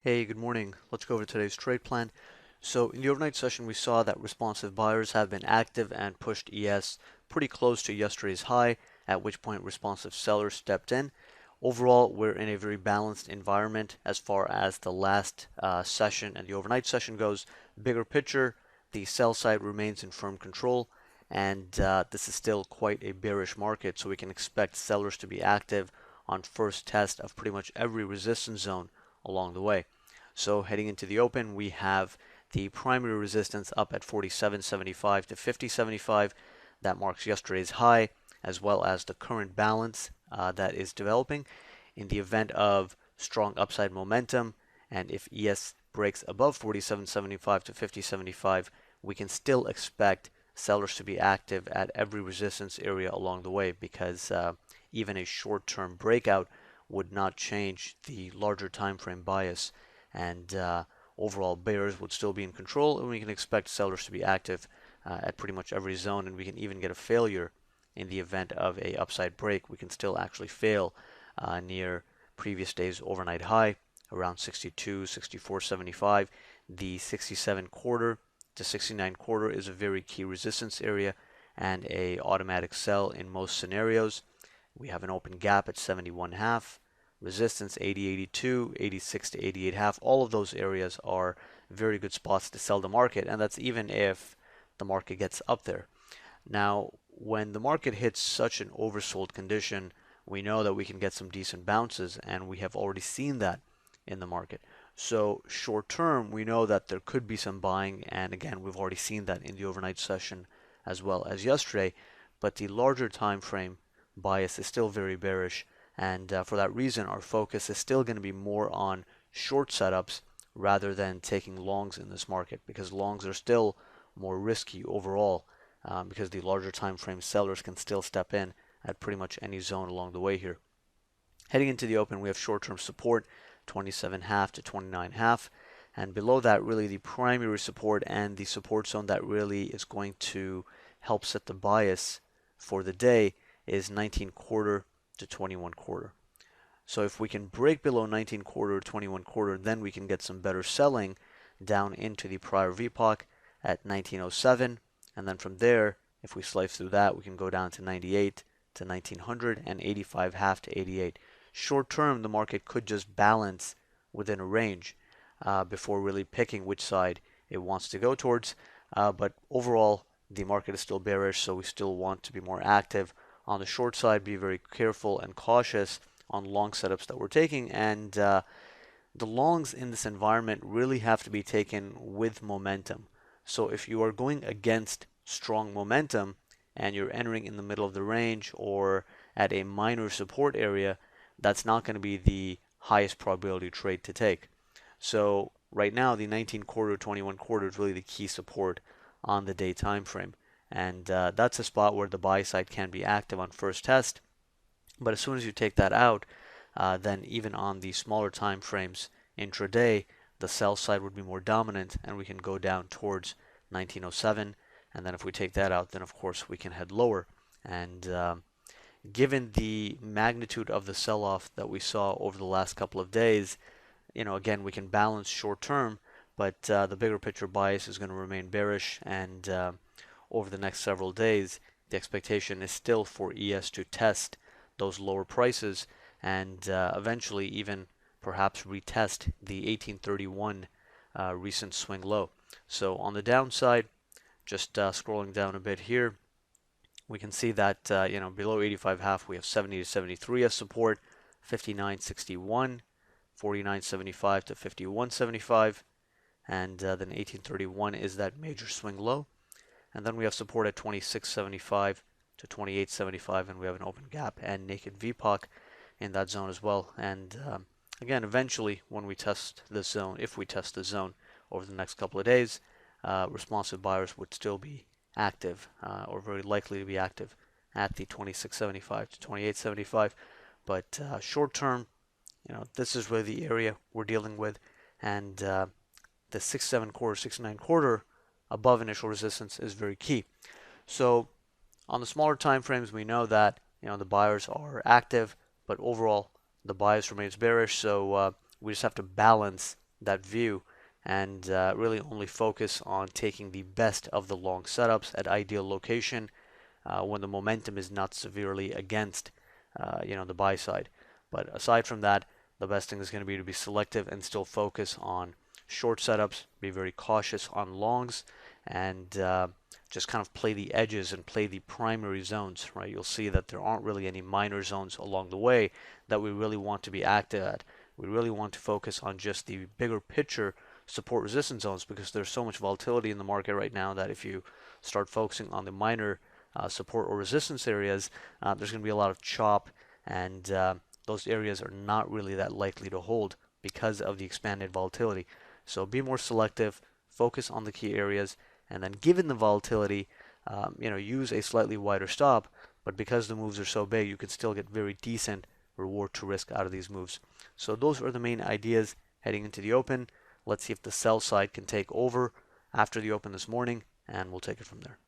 Hey, good morning. Let's go over today's trade plan. So in the overnight session, we saw that responsive buyers have been active and pushed ES pretty close to yesterday's high, at which point responsive sellers stepped in. Overall, we're in a very balanced environment as far as the last session and the overnight session goes. Bigger picture, the sell side remains in firm control, and this is still quite a bearish market, so we can expect sellers to be active on first test of pretty much every resistance zone along the way. So heading into the open, we have the primary resistance up at 47.75 to 50.75. That marks yesterday's high, as well as the current balance that is developing. In the event of strong upside momentum, and if ES breaks above 47.75 to 50.75, we can still expect sellers to be active at every resistance area along the way because even a short-term breakout would not change the larger time frame bias, and overall bears would still be in control, and we can expect sellers to be active at pretty much every zone, and we can even get a failure in the event of a upside break. We can still actually fail near previous day's overnight high around 62, 64.75. The 67 quarter to 69 quarter is a very key resistance area and a automatic sell in most scenarios. We have an open gap at 71.5, resistance 80.82, 86 to 88.5. All of those areas are very good spots to sell the market, and that's even if the market gets up there. Now, when the market hits such an oversold condition, we know that we can get some decent bounces, and we have already seen that in the market. So short term, we know that there could be some buying, and again, we've already seen that in the overnight session as well as yesterday. But the larger time frame bias is still very bearish, and for that reason, our focus is still going to be more on short setups rather than taking longs in this market, because longs are still more risky overall, because the larger time frame sellers can still step in at pretty much any zone along the way here. Heading into the open, we have short-term support 27.5 to 29.5, and below that, really the primary support and the support zone that really is going to help set the bias for the day is 19 quarter to 21 quarter. So if we can break below 19 quarter, 21 quarter, then we can get some better selling down into the prior VPOC at 1907, and then from there, if we slice through that, we can go down to 98 to 1900 and 85 half to 88. Short term, the market could just balance within a range before really picking which side it wants to go towards. But overall, the market is still bearish, so we still want to be more active on the short side, be very careful and cautious on long setups that we're taking. And the longs in this environment really have to be taken with momentum. So if you are going against strong momentum and you're entering in the middle of the range or at a minor support area, that's not going to be the highest probability trade to take. So right now, the 19 quarter, 21 quarter is really the key support on the day time frame. And that's a spot where the buy side can be active on first test. But as soon as you take that out, then even on the smaller time frames intraday, the sell side would be more dominant, and we can go down towards 1907. And then if we take that out, then of course we can head lower. And given the magnitude of the sell-off that we saw over the last couple of days, again, we can balance short term, but the bigger picture bias is going to remain bearish, and over the next several days, the expectation is still for ES to test those lower prices and eventually even perhaps retest the 1831 recent swing low. So on the downside, just scrolling down a bit here, we can see that below 85 half we have 70 to 73 as support, 59.61, 49.75 to 51.75, and then 1831 is that major swing low. And then we have support at 26.75 to 28.75, and we have an open gap and naked VPOC in that zone as well. And again, eventually, when we test this zone, if we test the zone over the next couple of days, responsive buyers would still be active, or very likely to be active at the 26.75 to 28.75. But short term, this is really the area we're dealing with, and the 6.7 quarter, 6.9 quarter above initial resistance is very key. So on the smaller time frames, we know that the buyers are active, but overall the bias remains bearish. So we just have to balance that view and really only focus on taking the best of the long setups at ideal location when the momentum is not severely against the buy side. But aside from that, the best thing is going to be selective and still focus on short setups, be very cautious on longs, and just kind of play the edges and play the primary zones, right? You'll see that there aren't really any minor zones along the way that we really want to be active at. We really want to focus on just the bigger picture support resistance zones because there's so much volatility in the market right now that if you start focusing on the minor support or resistance areas, there's going to be a lot of chop, and those areas are not really that likely to hold because of the expanded volatility. So be more selective, focus on the key areas, and then given the volatility, use a slightly wider stop, but because the moves are so big, you can still get very decent reward to risk out of these moves. So those are the main ideas heading into the open. Let's see if the sell side can take over after the open this morning, and we'll take it from there.